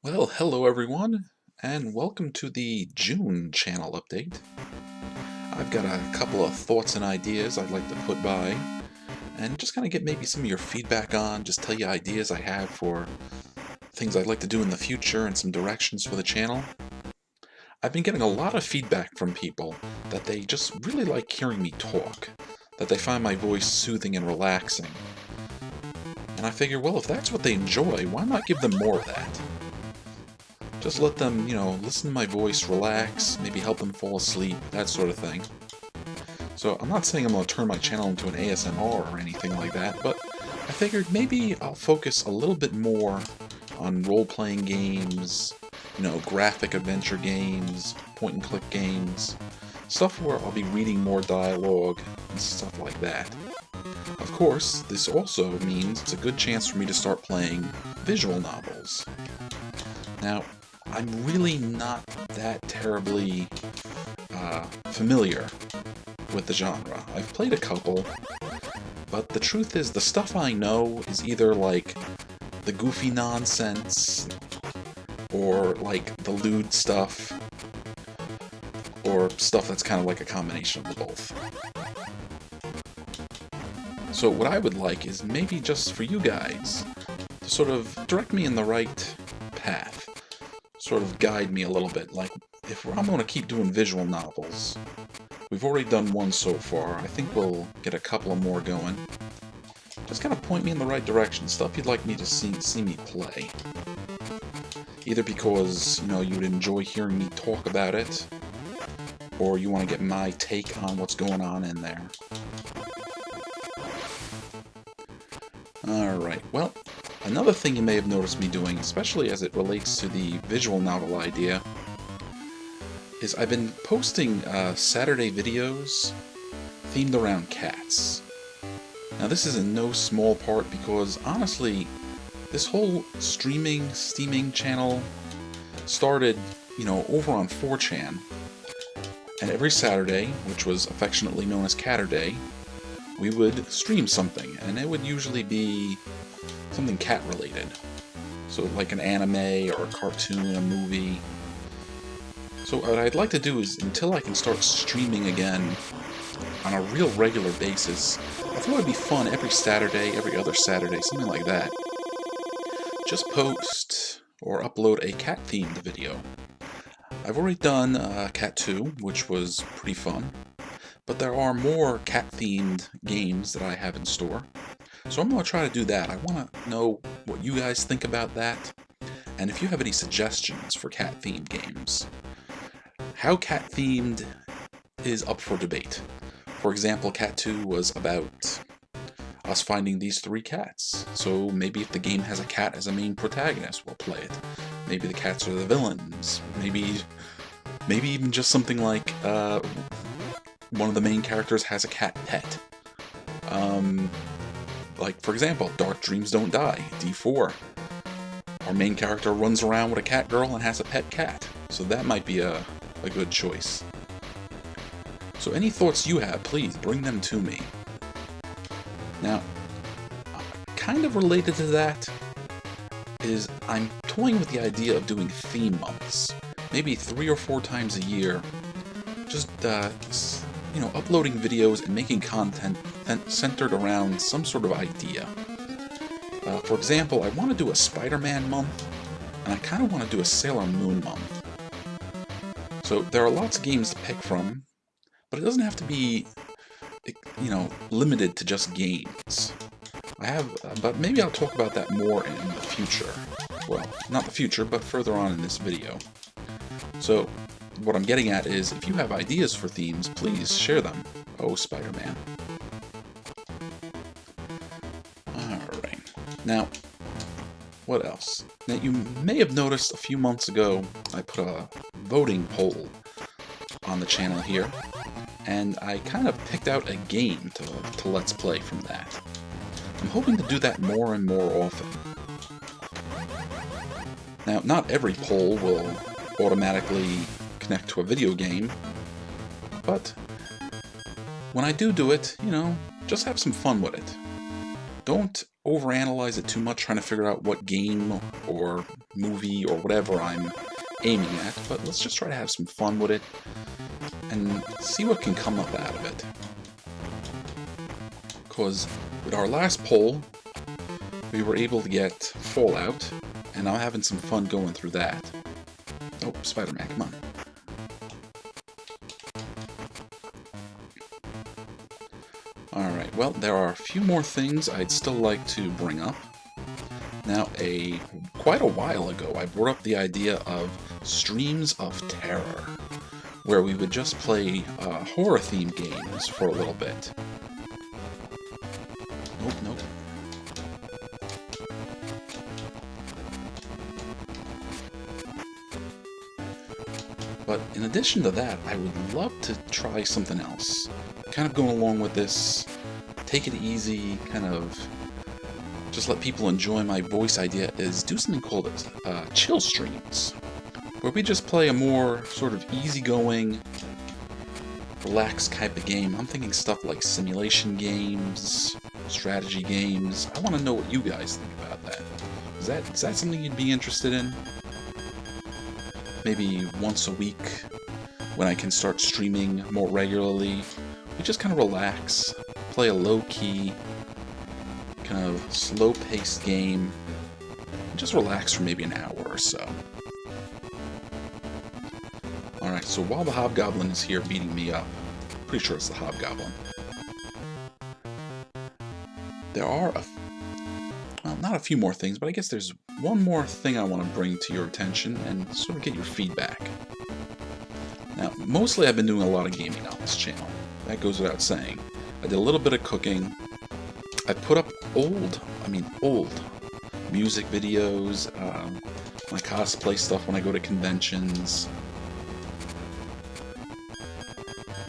Well, hello everyone, and welcome to the June channel update. I've got a couple of thoughts and ideas I'd like to put by, and just kind of get maybe some of your feedback on, just tell you ideas I have for things I'd like to do in the future and some directions for the channel. I've been getting a lot of feedback from people that they just really like hearing me talk, that they find my voice soothing and relaxing. And I figure, well, if that's what they enjoy, why not give them more of that? Just let them, listen to my voice, relax, maybe help them fall asleep, that sort of thing. So I'm not saying I'm going to turn my channel into an ASMR or anything like that, but I figured maybe I'll focus a little bit more on role-playing games, graphic adventure games, point-and-click games, stuff where I'll be reading more dialogue and stuff like that. Of course, this also means it's a good chance for me to start playing visual novels. Now, I'm really not that terribly familiar with the genre. I've played a couple, but the truth is the stuff I know is either like the goofy nonsense, or like the lewd stuff, or stuff that's kind of like a combination of the both. So what I would like is maybe just for you guys to sort of direct me in the right path. Sort of guide me a little bit, like if I'm going to keep doing visual novels. We've already done one so far, I think we'll get a couple of more going. Just kind of point me in the right direction, stuff you'd like me to see me play. Either because, you would enjoy hearing me talk about it, or you want to get my take on what's going on in there. Alright, well, another thing you may have noticed me doing, especially as it relates to the visual novel idea, is I've been posting Saturday videos themed around cats. Now this is in no small part because, honestly, this whole steaming channel started, over on 4chan, and every Saturday, which was affectionately known as Catterday, we would stream something, and it would usually be something cat-related. So like an anime, or a cartoon, a movie. So what I'd like to do is, until I can start streaming again on a real regular basis, I thought it'd be fun every Saturday, every other Saturday, something like that. Just post or upload a cat-themed video. I've already done Cat 2, which was pretty fun. But there are more cat-themed games that I have in store. So I'm going to try to do that. I want to know what you guys think about that, and if you have any suggestions for cat-themed games. How cat-themed is up for debate. For example, Cat 2 was about us finding these 3 cats. So maybe if the game has a cat as a main protagonist, we'll play it. Maybe the cats are the villains. Maybe even just something like one of the main characters has a cat pet. Like, for example, Dark Dreams Don't Die, D4. Our main character runs around with a cat girl and has a pet cat. So that might be a good choice. So any thoughts you have, please bring them to me. Now, kind of related to that is I'm toying with the idea of doing theme months. Maybe 3 or 4 times a year. Just, uploading videos and making content centered around some sort of idea. For example, I want to do a Spider-Man month, and I kind of want to do a Sailor Moon month. So there are lots of games to pick from, but it doesn't have to be, limited to just games. But maybe I'll talk about that more in the future. Well, not the future, but further on in this video. So, what I'm getting at is, if you have ideas for themes, please share them. Oh, Spider-Man. Alright. Now, what else? Now, you may have noticed a few months ago, I put a voting poll on the channel here, and I kind of picked out a game to Let's Play from that. I'm hoping to do that more and more often. Now, not every poll will automatically connect to a video game, but when I do it, just have some fun with it. Don't overanalyze it too much, trying to figure out what game or movie or whatever I'm aiming at, but let's just try to have some fun with it and see what can come up out of it. Because with our last poll, we were able to get Fallout, and I'm having some fun going through that. Oh, Spider-Man, come on. Alright, well, there are a few more things I'd still like to bring up. Now, quite a while ago, I brought up the idea of streams of terror, where we would just play horror-themed games for a little bit. Nope, nope. But in addition to that, I would love to try something else. Kind of going along with this, take it easy, kind of just let people enjoy my voice idea, is do something called chill streams, where we just play a more sort of easygoing, relaxed type of game. I'm thinking stuff like simulation games, strategy games. I want to know what you guys think about that. Is that something you'd be interested in? Maybe once a week, when I can start streaming more regularly, we just kind of relax, play a low-key, kind of slow-paced game, and just relax for maybe an hour or so. Alright, so while the Hobgoblin is here beating me up, pretty sure it's the Hobgoblin, there are well, not a few more things, but I guess there's one more thing I want to bring to your attention and sort of get your feedback. Now, mostly I've been doing a lot of gaming on this channel. That goes without saying. I did a little bit of cooking. I put up old music videos, my cosplay stuff when I go to conventions.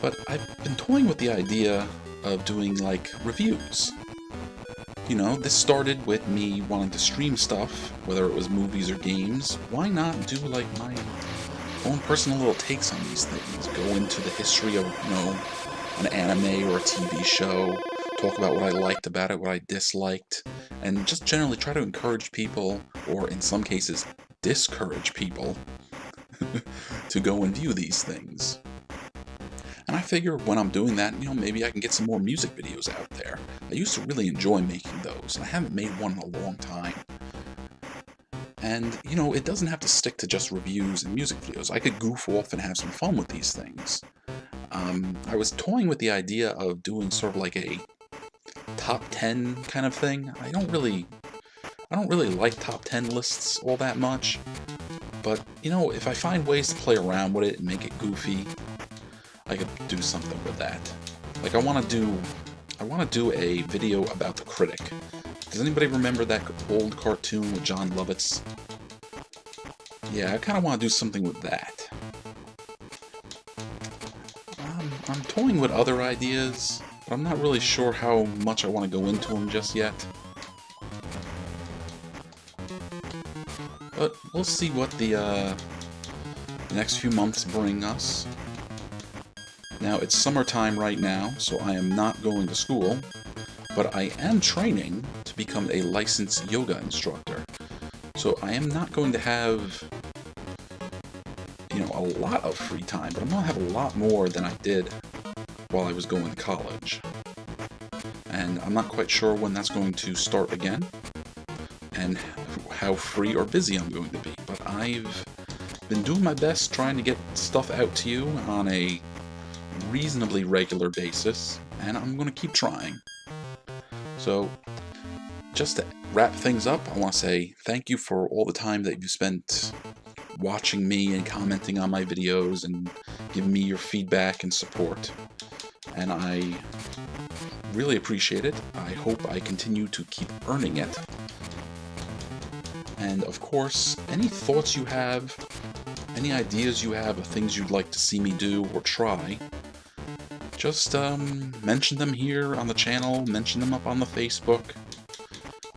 But I've been toying with the idea of doing, like, reviews. You know, this started with me wanting to stream stuff, whether it was movies or games. Why not do, like, my own personal little takes on these things? Go into the history of, you know, an anime or a TV show, talk about what I liked about it, what I disliked, and just generally try to encourage people, or in some cases, discourage people, to go and view these things. And I figure when I'm doing that, you know, maybe I can get some more music videos out there. I used to really enjoy making those, and I haven't made one in a long time. And, you know, it doesn't have to stick to just reviews and music videos. I could goof off and have some fun with these things. I was toying with the idea of doing sort of like a top 10 kind of thing. I don't really like top 10 lists all that much. But, you know, if I find ways to play around with it and make it goofy, I could do something with that. Like I want to do a video about The Critic. Does anybody remember that old cartoon with John Lovitz? Yeah, I kind of want to do something with that. I'm toying with other ideas, but I'm not really sure how much I want to go into them just yet. But we'll see what the next few months bring us. Now, it's summertime right now, so I am not going to school, but I am training to become a licensed yoga instructor. So I am not going to have, you know, a lot of free time, but I'm going to have a lot more than I did while I was going to college. And I'm not quite sure when that's going to start again, and how free or busy I'm going to be, but I've been doing my best trying to get stuff out to you on a reasonably regular basis, and I'm going to keep trying. So, just to wrap things up, I want to say thank you for all the time that you spent watching me and commenting on my videos and giving me your feedback and support. And I really appreciate it. I hope I continue to keep earning it. And of course, any thoughts you have, any ideas you have of things you'd like to see me do or try, just mention them here on the channel, mention them up on the Facebook.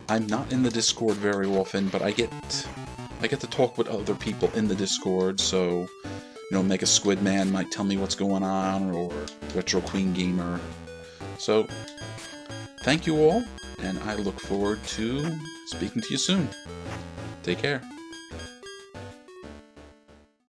I'm not in the Discord very often, but I get to talk with other people in the Discord, so, you know, Mega Squid Man might tell me what's going on, or Retro Queen Gamer. So, thank you all, and I look forward to speaking to you soon. Take care.